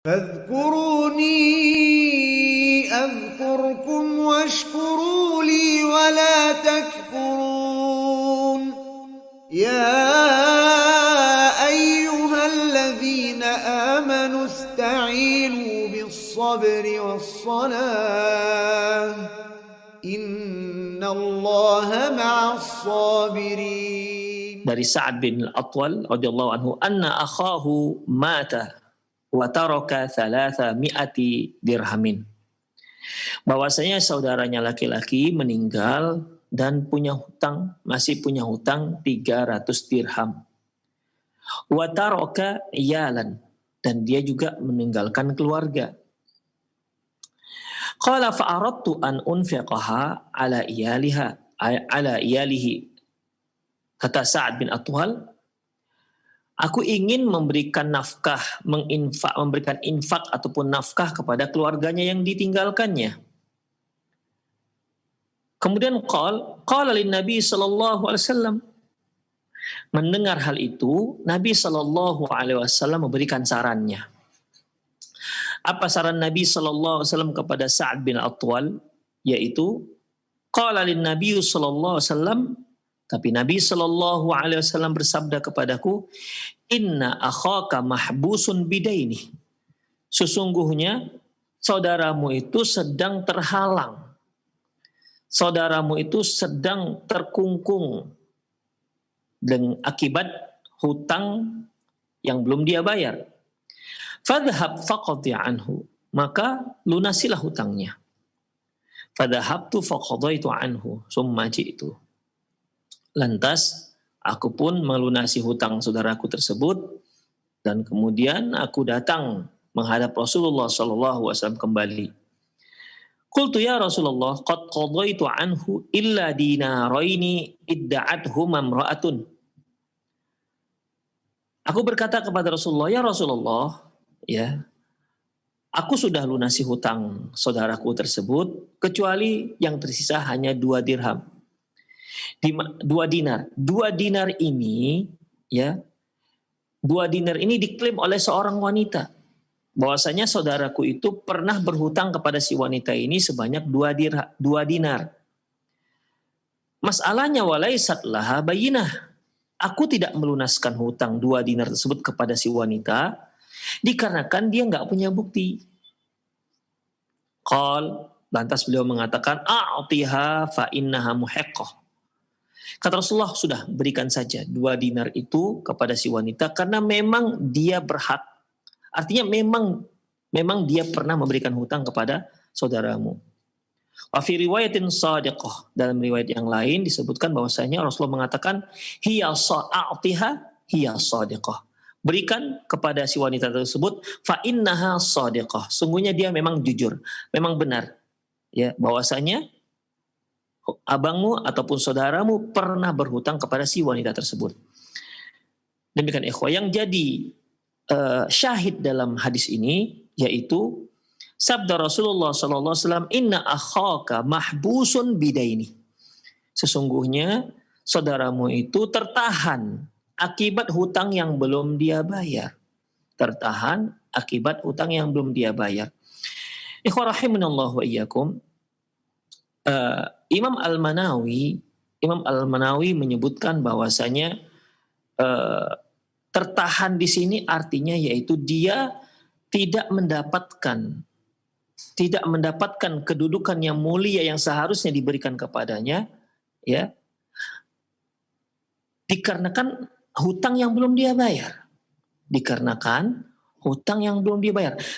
فاذكروني أذكركم واشكروا لي ولا تكفرون يا أيها الذين آمنوا استعينوا بالصبر والصلاة إن الله مع الصابرين. Dari Sa'ad bin Al-Atwal radhiyallahu anhu, anna akhahu mata wa taraka 300 dirhamin. Bahwasanya saudaranya laki-laki meninggal dan masih punya hutang 300 dirham. Wa taraka iyalan, dan dia juga meninggalkan keluarga. Qala fa'aradtu an unfiqaha ala iyalihi. Kata Sa'ad bin Atwal, aku ingin memberikan infak ataupun nafkah kepada keluarganya yang ditinggalkannya. Kemudian qala lin Nabi sallallahu alaihi wasallam. Mendengar hal itu, Nabi sallallahu alaihi wasallam memberikan sarannya. Apa saran Nabi sallallahu alaihi wasallam kepada Sa'ad bin Atwal? Yaitu qala lin Nabi sallallahu alaihi wasallam, tapi Nabi sallallahu alaihi wasallam bersabda kepadaku, inna akhaka mahbusun bidaini. Sesungguhnya saudaramu itu sedang terhalang. Saudaramu itu sedang terkungkung dengan akibat hutang yang belum dia bayar. Fadhhab faqdi anhu, maka lunasilah hutangnya. Fadhahabtu faqadaitu anhu summa ji'tu. Lantas aku pun melunasi hutang saudaraku tersebut, dan kemudian aku datang menghadap Rasulullah SAW kembali. Qultu ya Rasulullah, qad qadaitu anhu illa dinaraini idda'athuma imra'atun. Aku berkata kepada Rasulullah, ya Rasulullah, ya, aku sudah lunasi hutang saudaraku tersebut, kecuali yang tersisa hanya 2 dirham. 2 dinar. 2 dinar ini, ya, 2 dinar ini diklaim oleh seorang wanita. Bahwasanya saudaraku itu pernah berhutang kepada si wanita ini sebanyak 2 dinar. Masalahnya walaisat laha bayyinah. Aku tidak melunaskan hutang 2 dinar tersebut kepada si wanita dikarenakan dia nggak punya bukti. Lantas beliau mengatakan, a'tiha fa innaha muhiqqah. Kata Rasulullah, sudah berikan saja 2 dinar itu kepada si wanita karena memang dia berhak. Artinya memang dia pernah memberikan hutang kepada saudaramu. Wa fi riwayatin shadiqah, dalam riwayat yang lain disebutkan bahwasanya Rasulullah mengatakan hiya shadiqah. Berikan kepada si wanita tersebut fa innaha shadiqah. Sungguhnya dia memang jujur, memang benar. Ya, bahwasanya abangmu ataupun saudaramu pernah berhutang kepada si wanita tersebut. Demikian ikhwah, yang jadi syahid dalam hadis ini yaitu sabda Rasulullah SAW, inna akhaka mahbusun bidaini. Sesungguhnya saudaramu itu tertahan akibat hutang yang belum dia bayar. Tertahan akibat hutang yang belum dia bayar. Ikhwah rahimanallahu wa iyyakum. Imam Al-Manawi menyebutkan bahwasanya tertahan di sini artinya yaitu dia tidak mendapatkan kedudukan yang mulia yang seharusnya diberikan kepadanya, ya, dikarenakan hutang yang belum dia bayar.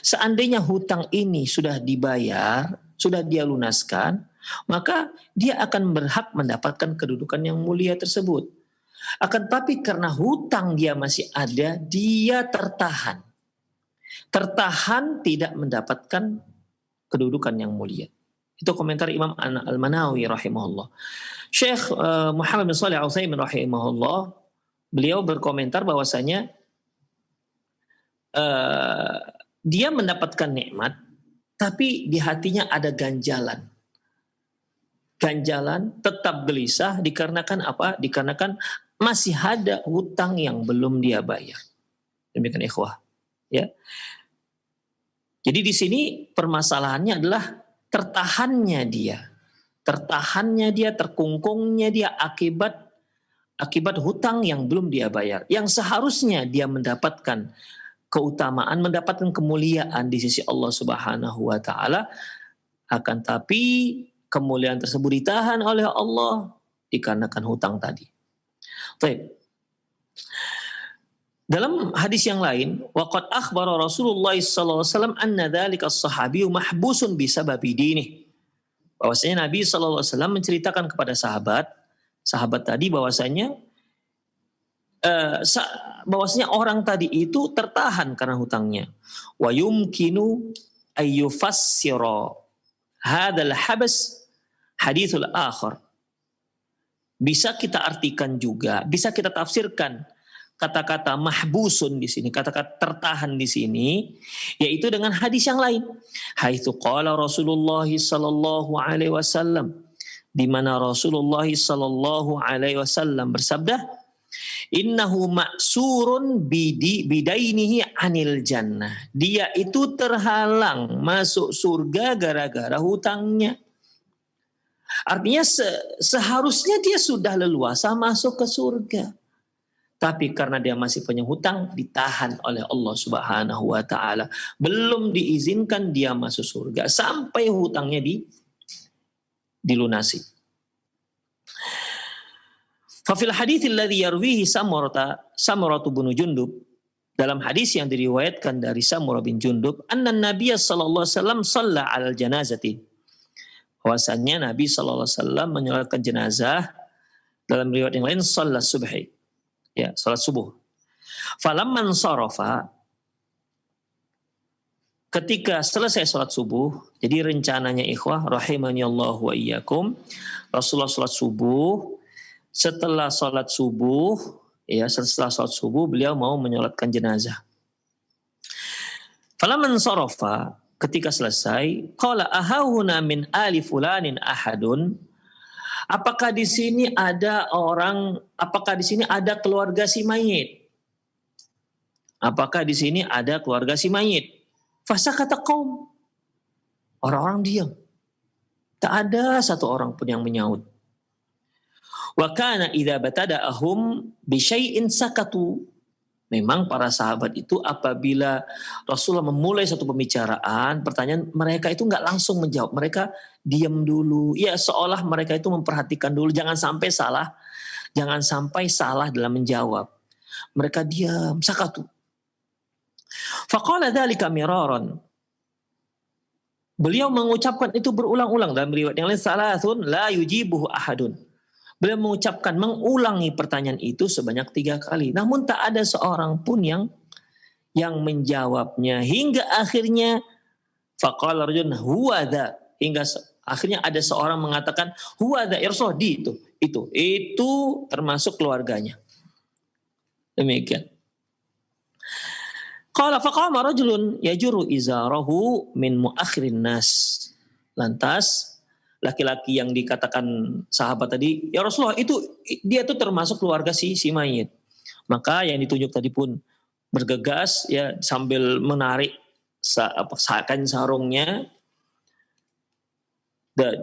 Seandainya hutang ini sudah dibayar, sudah dia lunaskan, maka dia akan berhak mendapatkan kedudukan yang mulia tersebut. Akan tapi karena hutang dia masih ada, dia tertahan. Tertahan tidak mendapatkan kedudukan yang mulia. Itu komentar Imam Al-Manawi rahimahullah. Syekh Muhammad bin Shalih Al-Utsaimin rahimahullah, beliau berkomentar bahwasanya dia mendapatkan nikmat, tapi di hatinya ada ganjalan. Ganjalan, tetap gelisah dikarenakan apa? Dikarenakan masih ada hutang yang belum dia bayar. Demikian ikhwah. Ya. Jadi di sini permasalahannya adalah tertahannya dia, terkungkungnya dia akibat hutang yang belum dia bayar. Yang seharusnya dia mendapatkan keutamaan, mendapatkan kemuliaan di sisi Allah Subhanahu wa taala, akan tapi kemuliaan tersebut ditahan oleh Allah dikarenakan hutang tadi. Baik. Dalam hadis yang lain, waqad akhbara Rasulullah sallallahu alaihi wasallam anna dzalika as-sahabiyyu mahbusun bisababi dinih. Bahwasanya Nabi sallallahu alaihi wasallam menceritakan kepada sahabat tadi bahwasanya orang tadi itu tertahan karena hutangnya. Wa yumkinu ayyufassira hadzal habs haditsul akhar. Bisa kita artikan juga, bisa kita tafsirkan kata-kata mahbusun di sini, kata-kata tertahan di sini, yaitu dengan hadis yang lain. Haitsu qala Rasulullah sallallahu alaihi wasallam, di mana Rasulullah sallallahu alaihi wasallam bersabda, innahu ma'surun bidainihi anil jannah. Dia itu terhalang masuk surga gara-gara hutangnya. Artinya seharusnya dia sudah leluasa masuk ke surga. Tapi karena dia masih punya hutang, ditahan oleh Allah Subhanahu wa taala. Belum diizinkan dia masuk surga sampai hutangnya dilunasi. Fafil hadits alladhi yarwihi Samurah bin Jundub, dalam hadis yang diriwayatkan dari Samurah bin Jundub, anna Nabiy sallallahu alaihi wasallam shalla 'alal janazati. Bahwasanya Nabi sallallahu alaihi wasallam menyolatkan jenazah, dalam riwayat yang lain shalla subhi. Ya, salat subuh. Falamman sarafa, ketika selesai salat subuh, jadi rencananya ikhwah rahimani Allah wa iyyakum, Rasulullah salat subuh. Setelah salat subuh beliau mau menyolatkan jenazah. Falamman sarafa, ketika selesai, qala ahahuna min ali fulanin ahadun. Apakah di sini ada keluarga si mayit? Apakah di sini ada keluarga si mayit? Fasakata qaum. Orang-orang diam. Tak ada satu orang pun yang menyaut. Wa kana idza batada'ahum bi syai'in sakatu. Memang para sahabat itu apabila Rasulullah memulai satu pembicaraan, pertanyaan, mereka itu nggak langsung menjawab, mereka diam dulu. Ya, seolah mereka itu memperhatikan dulu, jangan sampai salah dalam menjawab. Mereka diam, sakatu. Faqala dzalika miraran. Beliau mengucapkan itu berulang-ulang, dalam riwayat yang lain salasun la yujibuhu ahadun. Beliau mengulangi pertanyaan itu sebanyak 3 kali. Namun tak ada seorang pun yang menjawabnya. Hingga akhirnya faqala rajulun huwa dha. Hingga akhirnya ada seorang mengatakan huwa dha ya Rasulullah, itu termasuk keluarganya. Demikian. Qala faqama rajulun yajuru izarahu min muakhirin nas. Lantas laki-laki yang dikatakan sahabat tadi, ya Rasulullah, dia tuh termasuk keluarga si mayit. Maka yang ditunjuk tadi pun bergegas ya sambil menarik kain sarungnya.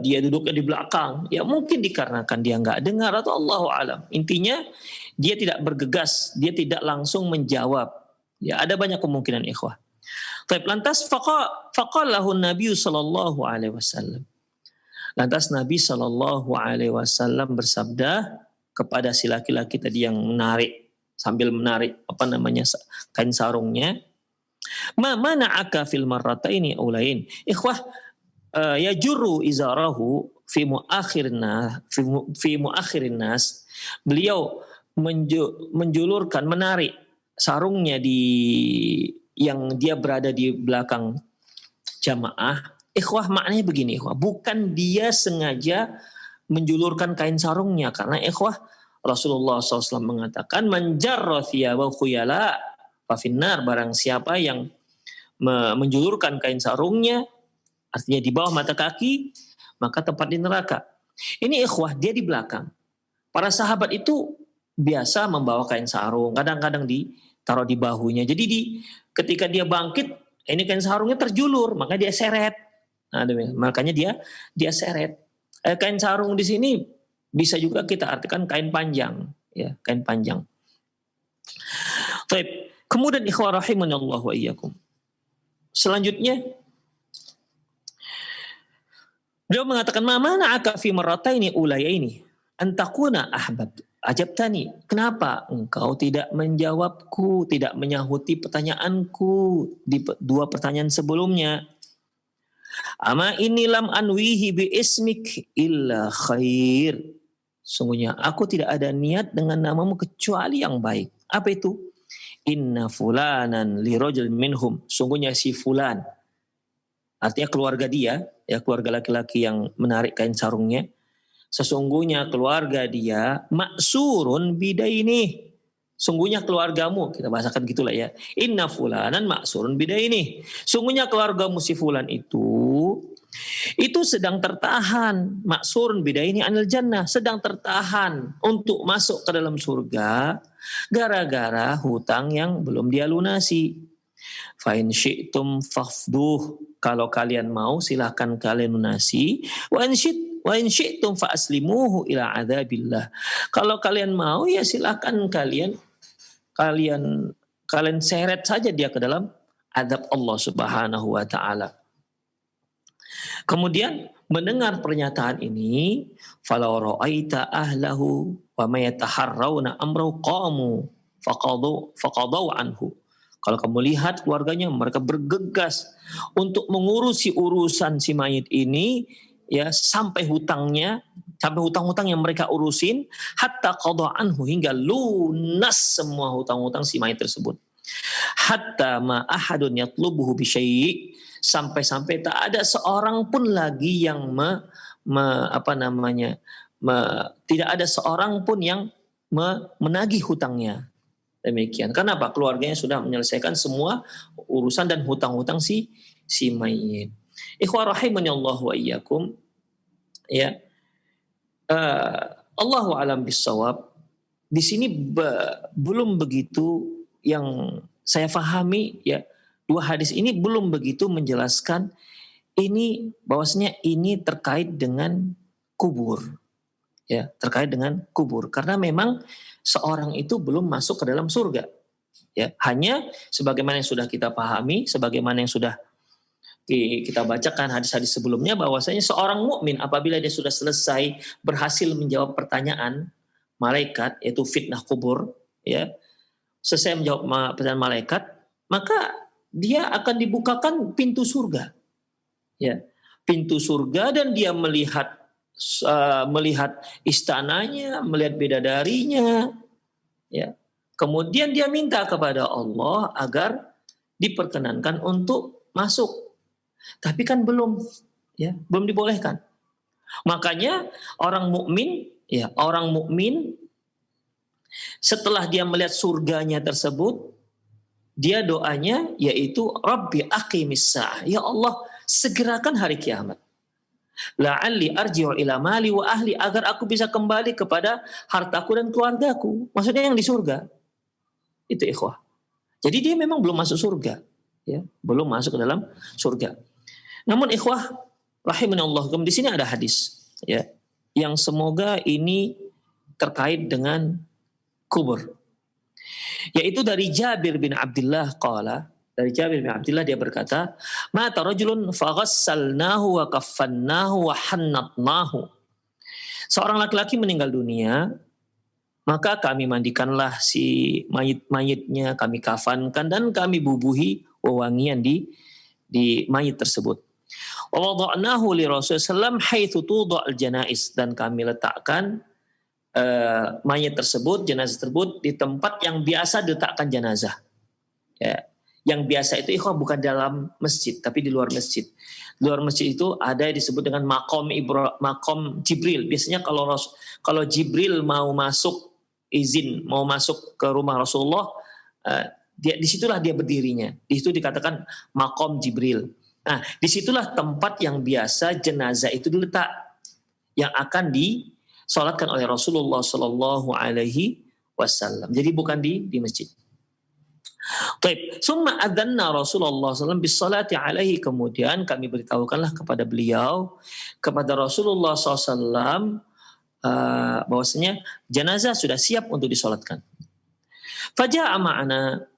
Dia duduknya di belakang. Ya mungkin dikarenakan dia nggak dengar atau Allahu alam. Intinya dia tidak bergegas, dia tidak langsung menjawab. Ya ada banyak kemungkinan ikhwah. Baik, lantas faqalahu Nabi sallallahu alaihi wasallam. Lantas Nabi Shallallahu Alaihi Wasallam bersabda kepada si laki-laki tadi yang sambil menarik kain sarungnya, mana aka fil marrataini ulain, ikhwah yajurru izarahu fi muakhirin nas. Beliau menjulurkan, menarik sarungnya yang dia berada di belakang jamaah. Ikhwah, maknanya begini, ikhwah. Bukan dia sengaja menjulurkan kain sarungnya. Karena ikhwah, Rasulullah SAW mengatakan, man jarra thiyabahu khuyala fafinnar, barang siapa yang menjulurkan kain sarungnya, artinya di bawah mata kaki, maka tempat di neraka. Ini ikhwah, dia di belakang. Para sahabat itu biasa membawa kain sarung, kadang-kadang ditaruh di bahunya. Jadi ketika dia bangkit, Ini kain sarungnya terjulur, maka dia seret. Nah, makanya dia seret. Kain sarung di sini bisa juga kita artikan kain panjang, ya, kain panjang. Baik. Kemudian ikhwah rahimanallah wa iyyakum. Selanjutnya beliau mengatakan mana'aka fi marrataini ulayaini antakuna ahbab ajabtani. Kenapa engkau tidak menjawabku, tidak menyahuti pertanyaanku di dua pertanyaan sebelumnya? Ama inni lam anwihi bi ismik illa khair. Sungguhnya aku tidak ada niat dengan namamu kecuali yang baik. Apa itu? Inna fulanan li rajul minhum. Sungguhnya si fulan. Artinya keluarga dia, ya keluarga laki-laki yang menarik kain sarungnya. Sesungguhnya keluarga dia maksurun bidaini. Sungguhnya keluargamu, kita bahasakan gitulah ya. Inna fulanan maksurun bidaini. Sungguhnya keluargamu si fulan itu sedang tertahan, maksurun bidaini anil jannah, sedang tertahan untuk masuk ke dalam surga gara-gara hutang yang belum dia lunasi. Fa in syi'tum fafduh, kalau kalian mau silahkan kalian lunasi. Wa in syi'tum fa aslimuhu ila adzabillah. Kalau kalian mau ya silahkan kalian seret saja dia ke dalam azab Allah Subhanahu wa taala. Kemudian mendengar pernyataan ini, falau ra'aita ahlahu wa may yataharrauna amrahu qamu faqadu anhu. Kalau kamu lihat keluarganya, mereka bergegas untuk mengurusi urusan si mayit ini, ya sampai hutang-hutang yang mereka urusin, hatta qada anhu, hingga lunas semua hutang-hutang si mayit tersebut. Hatta ma ahadun yatlubuhu bi syai', sampai-sampai tak ada seorang pun lagi yang tidak ada seorang pun yang menagih hutangnya. Demikian. Kenapa? Keluarganya sudah menyelesaikan semua urusan dan hutang-hutang si mayit. Ikhwah rahimani Allah wa iyyakum. Ya. Allahu a'lam bissawab. Di sini belum begitu yang saya fahami, ya. Dua hadis ini belum begitu menjelaskan ini bahwasanya ini terkait dengan kubur. Ya, terkait dengan kubur. Karena memang seorang itu belum masuk ke dalam surga. Ya, hanya sebagaimana yang sudah kita pahami, sebagaimana yang sudah kita bacakan hadis-hadis sebelumnya, bahwasanya seorang mukmin apabila dia sudah selesai berhasil menjawab pertanyaan malaikat, yaitu fitnah kubur, ya, selesai menjawab pertanyaan malaikat, maka dia akan dibukakan pintu surga, ya, pintu surga, dan dia melihat istananya, melihat bidadarinya, ya. Kemudian dia minta kepada Allah agar diperkenankan untuk masuk, tapi kan belum dibolehkan. Makanya orang mukmin setelah dia melihat surganya tersebut, dia doanya yaitu Rabbi aqimis sa'ah, ya Allah segerakan hari kiamat. La'alli arji'u ila mali wa ahli, agar aku bisa kembali kepada hartaku dan keluargaku. Maksudnya yang di surga. Itu ikhwah. Jadi dia memang belum masuk surga, ya, belum masuk ke dalam surga. Namun ikhwah rahimanallah, di sini ada hadis, ya, yang semoga ini terkait dengan kubur. Yaitu dari Jabir bin Abdullah qala, dari Jabir bin Abdullah dia berkata, mata rajulun faghassalnahu wa kaffannahu wa hannatnahu. Seorang laki-laki meninggal dunia, maka kami mandikanlah si mayit-mayitnya, kami kafankan dan kami bubuhi wewangian di mayit tersebut. Wa wada'nahu li Rasulullah sallallahu haitsu tudha'al janaiz, dan kami letakkan mayit tersebut, jenazah tersebut di tempat yang biasa diletakkan jenazah. Ya. Yang biasa itu ikhwah bukan dalam masjid, tapi di luar masjid. Di luar masjid itu ada yang disebut dengan makom Jibril. Biasanya kalau Jibril mau masuk ke rumah Rasulullah, disitulah dia berdirinya. Di situ dikatakan makom Jibril. Nah, disitulah tempat yang biasa jenazah itu diletak, yang akan disolatkan oleh Rasulullah Sallallahu Alaihi Wasallam. Jadi bukan di masjid. Taib. Summa adzanna Rasulullah SAW bis salati alaihi. Kemudian kami beritahukanlah kepada beliau, kepada Rasulullah SAW, bahwasanya jenazah sudah siap untuk disolatkan. Faja'a ma'ana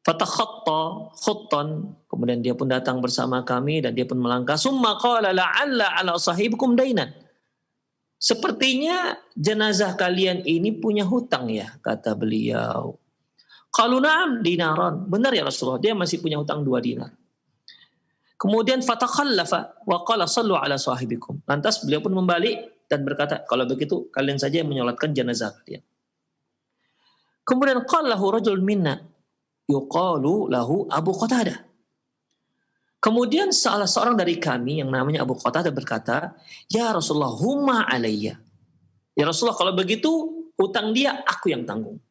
fatakhatta khuttan. Kemudian dia pun datang bersama kami dan dia pun melangkah. Summa qala la'alla ala sahibikum dainan. Sepertinya jenazah kalian ini punya hutang ya, kata beliau. Qalu na'am dinaran. Benar ya Rasulullah, dia masih punya hutang 2 dinar. Kemudian fatakhallafa wa qala sallu ala sahibikum. Lantas beliau pun membalik dan berkata, kalau begitu kalian saja yang menyolatkan jenazah kalian. Kemudian qala lahu rajul minna yuqalu lahu Abu Qatadah. Kemudian salah seorang dari kami yang namanya Abu Qatadah berkata, "Ya Rasulullah, huma alayya." Ya Rasulullah, kalau begitu hutang dia aku yang tanggung.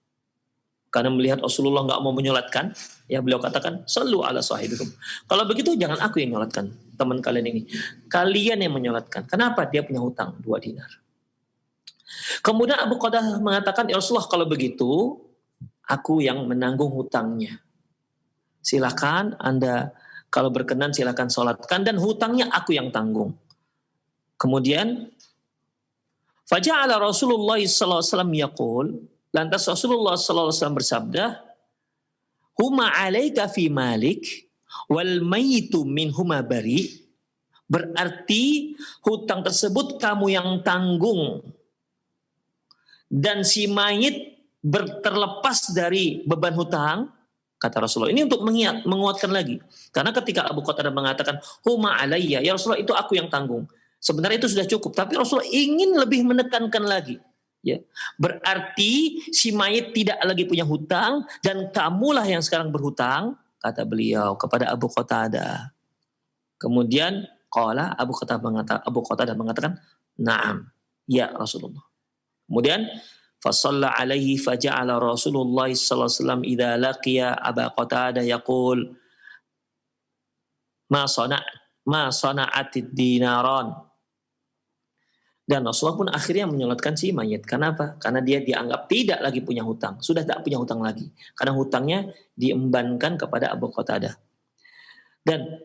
Karena melihat Rasulullah nggak mau menyolatkan, ya beliau katakan, "Sallu ala sahibikum." Kalau begitu jangan aku yang menyolatkan teman kalian ini. Kalian yang menyolatkan. Kenapa? Dia punya hutang 2 dinar. Kemudian Abu Qatadah mengatakan, "Ya Rasulullah, kalau begitu aku yang menanggung hutangnya. Silakan Anda kalau berkenan silakan sholatkan dan hutangnya aku yang tanggung." Kemudian faja'ala Rasulullah sallallahu alaihi wasallam yaqul, lantas Rasulullah sallallahu alaihi wasallam bersabda, "Huma 'alaika fi malik wal mayyitu minhuma bari." Berarti hutang tersebut kamu yang tanggung dan si mayit terlepas dari beban hutang, kata Rasulullah. Ini untuk menguatkan lagi. Karena ketika Abu Qatadah mengatakan, "Huma alayya," ya Rasulullah itu aku yang tanggung. Sebenarnya itu sudah cukup, tapi Rasulullah ingin lebih menekankan lagi. Ya, berarti si mayit tidak lagi punya hutang dan kamulah yang sekarang berhutang, kata beliau kepada Abu Qatadah. Kemudian Abu Qatadah mengatakan, "Na'am, ya Rasulullah." Kemudian fasalla alaihi faja'ala Rasulullah sallallahu alaihi wasallam idza laqiya Abu Qatadah yaqul ma sana'atid dinaran. Dan Rasulullah pun akhirnya menyolatkan si mayit. Kenapa? Karena dia dianggap tidak lagi punya hutang. Sudah tak punya hutang lagi. Karena hutangnya diembankan kepada Abu Qatadah. Dan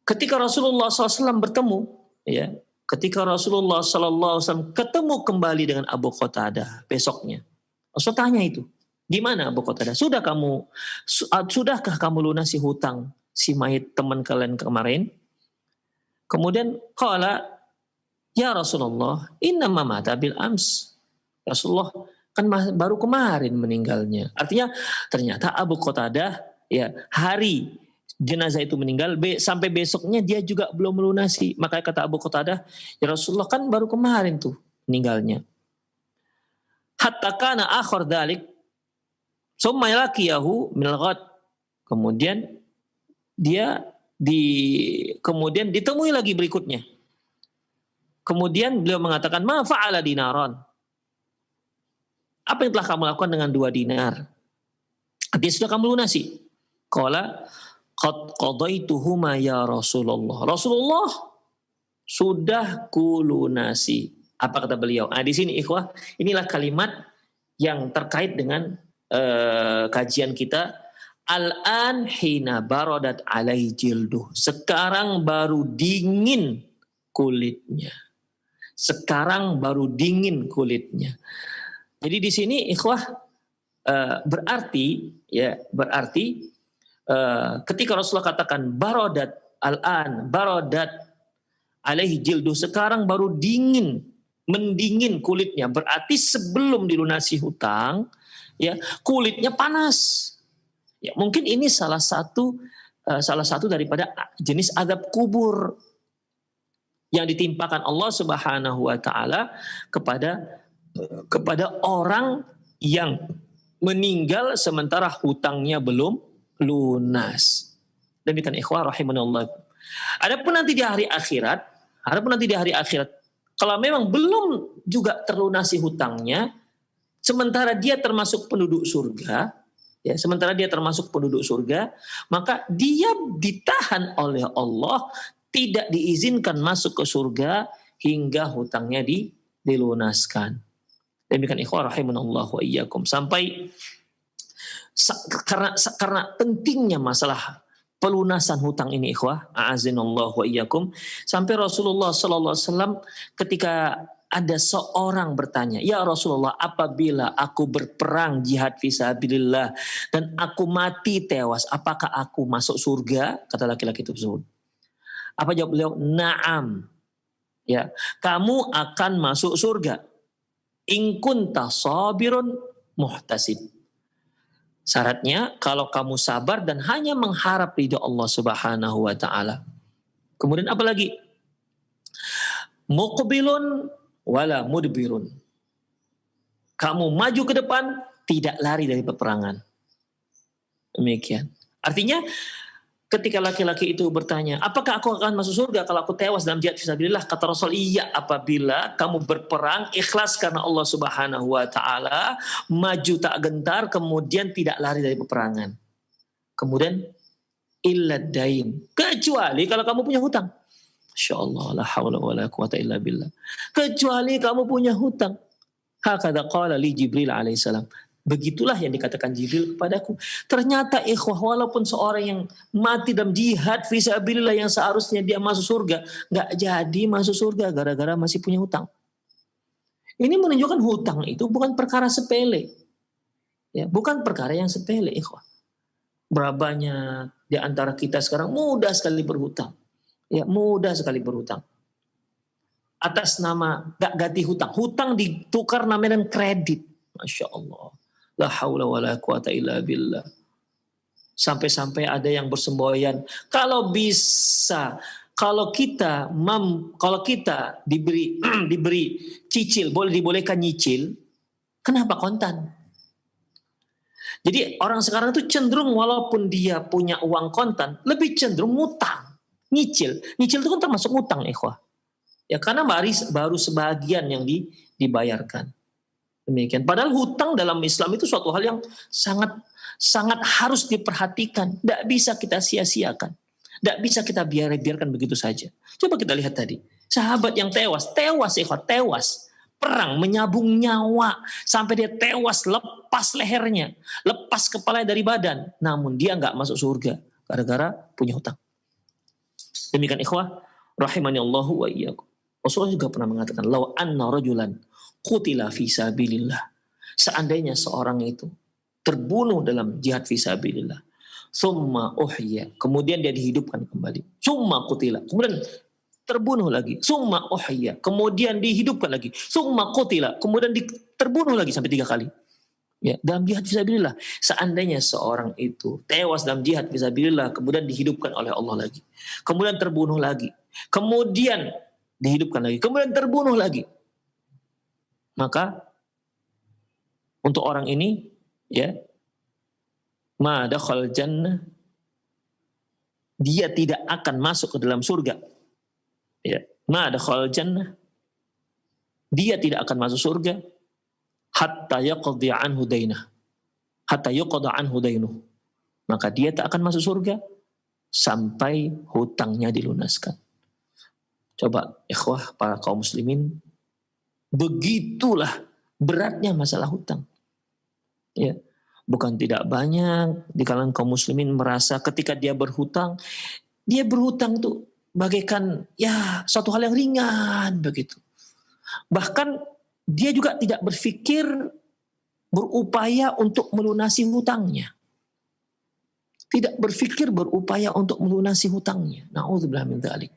ketika Rasulullah SAW bertemu, ya, ketika Rasulullah SAW ketemu kembali dengan Abu Qatadah besoknya, Rasul tanya itu, gimana Abu Qatadah? Sudahkah kamu lunasi hutang si mayit teman kalian kemarin? Kemudian qala, "Ya Rasulullah, innama mata bil ams." Rasulullah kan baru kemarin meninggalnya. Artinya ternyata Abu Qatadah ya hari jenazah itu meninggal sampai besoknya dia juga belum melunasi. Makanya kata Abu Qatadah, "Ya Rasulullah kan baru kemarin tuh meninggalnya." Hatta kana akhir dalik summa laqiyahu min al-ghad. Kemudian kemudian ditemui lagi berikutnya. Kemudian beliau mengatakan, "Ma fa'ala dinaran." Apa yang telah kamu lakukan dengan 2 dinar? Artinya sudah kamu lunasi. Qala qad qadaituhuma ya Rasulullah. Rasulullah sudah kulunasi. Apa kata beliau? Di sini ikhwah, inilah kalimat yang terkait dengan kajian kita. Al-an hina baradat alai jilduh. Sekarang baru dingin kulitnya. Sekarang baru dingin kulitnya. Jadi di sini ikhwah berarti ketika Rasulullah katakan baradat al-an, baradat alaihi jildu, sekarang baru mendingin kulitnya, berarti sebelum dilunasi hutang ya kulitnya panas. Ya, mungkin ini salah satu daripada jenis azab kubur yang ditimpakan Allah Subhanahu wa taala kepada orang yang meninggal sementara hutangnya belum lunas. Demikian ikhwah rahimanallah. Adapun nanti di hari akhirat, kalau memang belum juga terlunasi hutangnya, sementara dia termasuk penduduk surga, maka dia ditahan oleh Allah, tidak diizinkan masuk ke surga hingga hutangnya dilunaskan. Demikian ikhwah rahimanallah wa iyyakum. Sampai Karena pentingnya masalah pelunasan hutang ini, ikhwah, a'azinallahu wa iyyakum, sampai Rasulullah sallallahu alaihi wasallam ketika ada seorang bertanya, "Ya Rasulullah, apabila aku berperang jihad fisabilillah dan aku mati tewas, apakah aku masuk surga?" Kata laki-laki tersebut. Apa jawab beliau? "Na'am." Ya, kamu akan masuk surga. In kunta sabirun muhtasib. Syaratnya kalau kamu sabar dan hanya mengharap ridha Allah Subhanahu wa taala. Kemudian apa lagi? Muqbilun wala mudbirun. Kamu maju ke depan, tidak lari dari peperangan. Demikian. Artinya ketika laki-laki itu bertanya, apakah aku akan masuk surga kalau aku tewas dalam jihad fisabilillah? Kata Rasul, iya, apabila kamu berperang ikhlas karena Allah Subhanahu wa taala, maju tak gentar, kemudian tidak lari dari peperangan. Kemudian illa dain, kecuali kalau kamu punya hutang. Insyaallah la haula wala quwata illa billah. Kecuali kamu punya hutang. Hakadha qala li Jibril alaihissalam. Begitulah yang dikatakan Jibril kepadaku. Ternyata ikhwah, walaupun seorang yang mati dalam jihad fisabilillah yang seharusnya dia masuk surga, nggak jadi masuk surga gara-gara masih punya hutang. Ini menunjukkan hutang itu bukan perkara sepele. Ya, bukan perkara yang sepele, ikhwah. Berapa banyak di antara kita sekarang mudah sekali berhutang. Ya, mudah sekali berhutang. Atas nama gak ganti hutang. Hutang ditukar namanya dengan kredit. Masya Allah. La haula wa la quwata illa billah. Sampai-sampai ada yang bersemboyan, kalau bisa, kalau kita diberi cicil, dibolehkan nyicil, kenapa kontan? Jadi orang sekarang itu cenderung walaupun dia punya uang kontan, lebih cenderung ngutang, nyicil. Nyicil itu kan termasuk ngutang, ikhwah. Ya karena baru sebagian yang dibayarkan. Demikian. Padahal hutang dalam Islam itu suatu hal yang sangat harus diperhatikan. Tidak bisa kita sia-siakan. Tidak bisa kita biarkan begitu saja. Coba kita lihat tadi. Sahabat yang tewas. Perang, menyabung nyawa. Sampai dia tewas, lepas lehernya. Lepas kepalanya dari badan. Namun dia nggak masuk surga. Gara-gara punya hutang. Demikian ikhwah. Rahimani Allahu wa iyyakum. Rasulullah juga pernah mengatakan, "Law anna rajulan qutila fi sabilillah." Seandainya seorang itu terbunuh dalam jihad fi sabilillah, summa uhya, kemudian dia dihidupkan kembali, summa qutila, kemudian terbunuh lagi, summa uhya, kemudian dihidupkan lagi, summa qutila, kemudian terbunuh lagi sampai 3 kali. Ya, dalam jihad fi sabilillah. Seandainya seorang itu tewas dalam jihad fi sabilillah, kemudian dihidupkan oleh Allah lagi, kemudian terbunuh lagi, kemudian dihidupkan lagi, kemudian terbunuh lagi. Maka untuk orang ini, ya, ma dakhal jannah, dia tidak akan masuk ke dalam surga. Ya, ma dakhal jannah, dia tidak akan masuk surga hatta yaqdi anhu dainah. Hatta yuqda anhu dainuh. Maka dia tak akan masuk surga sampai hutangnya dilunaskan. Coba ikhwah para kaum muslimin, begitulah beratnya masalah hutang. Ya, bukan tidak banyak di kalangan kaum muslimin merasa ketika dia berhutang tuh bagaikan ya suatu hal yang ringan begitu. Bahkan dia juga tidak berpikir berupaya untuk melunasi hutangnya. Tidak berpikir berupaya untuk melunasi hutangnya. Na'udzubillah min dzalik.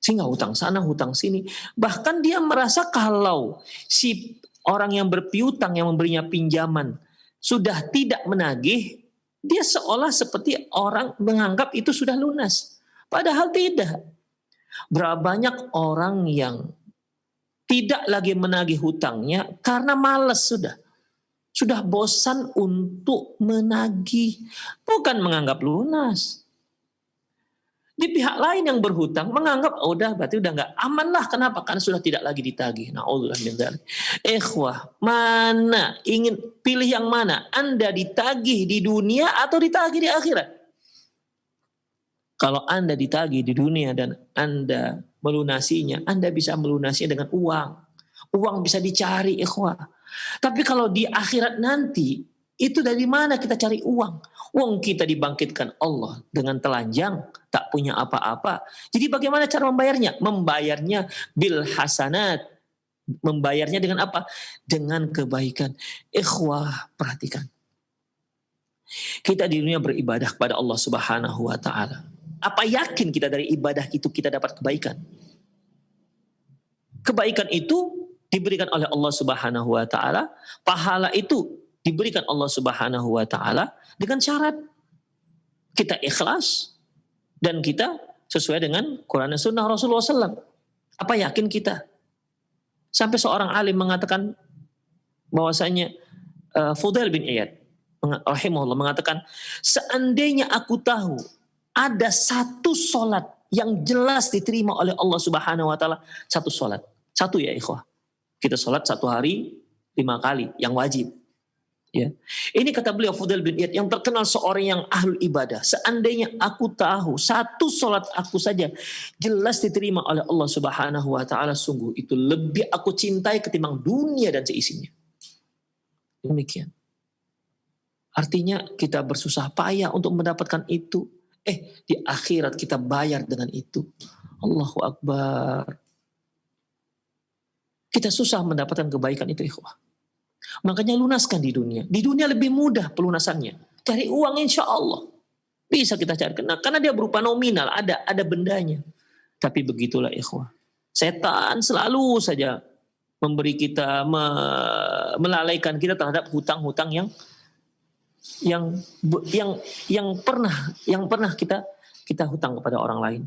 Sehingga hutang sana, hutang sini. Bahkan dia merasa kalau si orang yang berpiutang, yang memberinya pinjaman, sudah tidak menagih, dia seolah seperti orang menganggap itu sudah lunas. Padahal tidak. Berapa banyak orang yang tidak lagi menagih hutangnya karena malas sudah. Sudah bosan untuk menagih. Bukan menganggap lunas. Di pihak lain yang berhutang menganggap udah berarti udah nggak aman lah. Kenapa? Karena sudah tidak lagi ditagih. Na'udzubillah min dzalik. Ikhwah, mana ingin pilih yang mana? Anda ditagih di dunia atau ditagih di akhirat? Kalau Anda ditagih di dunia dan Anda melunasinya, Anda bisa melunasinya dengan uang. Uang bisa dicari, ikhwah. Tapi kalau di akhirat nanti Itu dari mana kita cari uang? Uang kita dibangkitkan Allah dengan telanjang, tak punya apa-apa. Jadi bagaimana cara membayarnya? Membayarnya bil hasanat. Membayarnya dengan apa? Dengan kebaikan. Ikhwah, perhatikan. Kita di dunia beribadah kepada Allah Subhanahu wa taala. Apa yakin kita dari ibadah itu kita dapat kebaikan? Kebaikan itu diberikan oleh Allah Subhanahu wa taala, pahala itu diberikan Allah Subhanahu wa taala dengan syarat kita ikhlas dan kita sesuai dengan Quran dan Sunnah Rasulullah SAW. Apa yakin kita? Sampai seorang alim mengatakan bahwasanya Fudail bin Iyad rahimahullah mengatakan, seandainya aku tahu ada satu solat yang jelas diterima oleh Allah Subhanahu wa taala, satu solat. Satu ya ikhwah. Kita solat satu hari 5 kali yang wajib. Ya. Ini kata beliau Fudail bin Iyad yang terkenal seorang yang ahli ibadah. Seandainya aku tahu satu solat aku saja jelas diterima oleh Allah Subhanahu wa taala, sungguh itu lebih aku cintai ketimbang dunia dan seisinya. Demikian. Artinya kita bersusah payah untuk mendapatkan itu. Di akhirat kita bayar dengan itu. Allahu Akbar. Kita susah mendapatkan kebaikan itu ikhwah. Makanya lunaskan di dunia. Di dunia lebih mudah pelunasannya. Cari uang insya Allah. Bisa kita cari. Karena dia berupa nominal. Ada bendanya. Tapi begitulah ikhwah. Setan selalu saja memberi kita, melalaikan kita terhadap hutang-hutang yang pernah kita hutang kepada orang lain.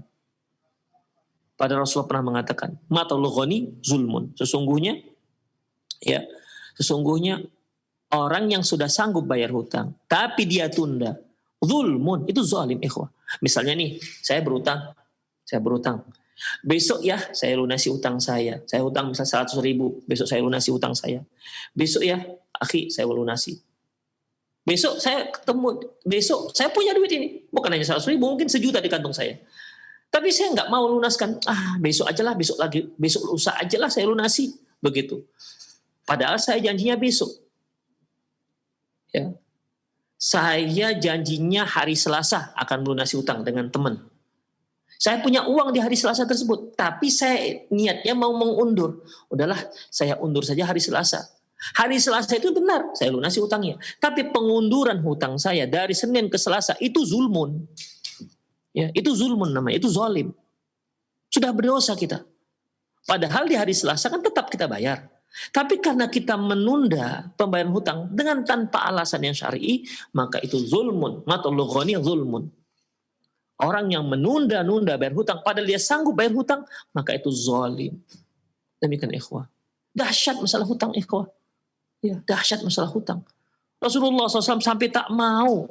Pada Rasulullah pernah mengatakan, matul ghani zulmun. Sesungguhnya orang yang sudah sanggup bayar hutang, tapi dia tunda, zulmun, itu zalim ikhwah. Misalnya nih, saya berutang. Besok ya saya lunasi utang saya. Saya hutang misalnya 100.000, besok saya lunasi utang saya. Besok ya, akhi, saya lunasi. Besok saya punya duit ini. Bukan hanya 100.000, mungkin 1 juta di kantong saya. Tapi saya nggak mau lunaskan. Besok aja lah, besok lusa aja lah saya lunasi. Begitu. Padahal saya janjinya besok. Ya. Saya janjinya hari Selasa akan melunasi utang dengan teman. Saya punya uang di hari Selasa tersebut, tapi saya niatnya mau mengundur. Udahlah, saya undur saja hari Selasa. Hari Selasa itu benar, saya lunasi utangnya. Tapi pengunduran hutang saya dari Senin ke Selasa itu zulmun. Ya, itu zulmun namanya, itu zalim. Sudah berdosa kita. Padahal di hari Selasa kan tetap kita bayar. Tapi karena kita menunda pembayaran hutang dengan tanpa alasan yang syar'i, maka itu zulmun. Matul ghani zulmun. Orang yang menunda-nunda bayar hutang padahal dia sanggup bayar hutang, maka itu zalim. Demikian ikhwah. Dahsyat masalah hutang ikhwah. Ya, dahsyat masalah hutang. Rasulullah SAW sampai tak mau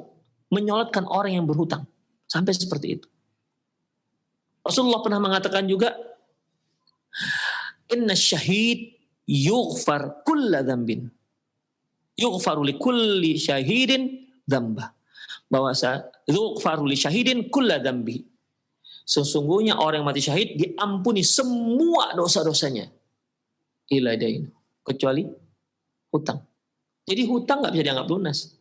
menyolatkan orang yang berhutang. Sampai seperti itu. Rasulullah pernah mengatakan juga, inna syahid yughfar kulla dzambin. Yughfaru li kulli syahidin dzambah. Bahwasa yughfaru li syahidin kulla dzambi. Sesungguhnya orang yang mati syahid diampuni semua dosa-dosanya. Ila dain, kecuali hutang. Jadi hutang nggak bisa dianggap lunas.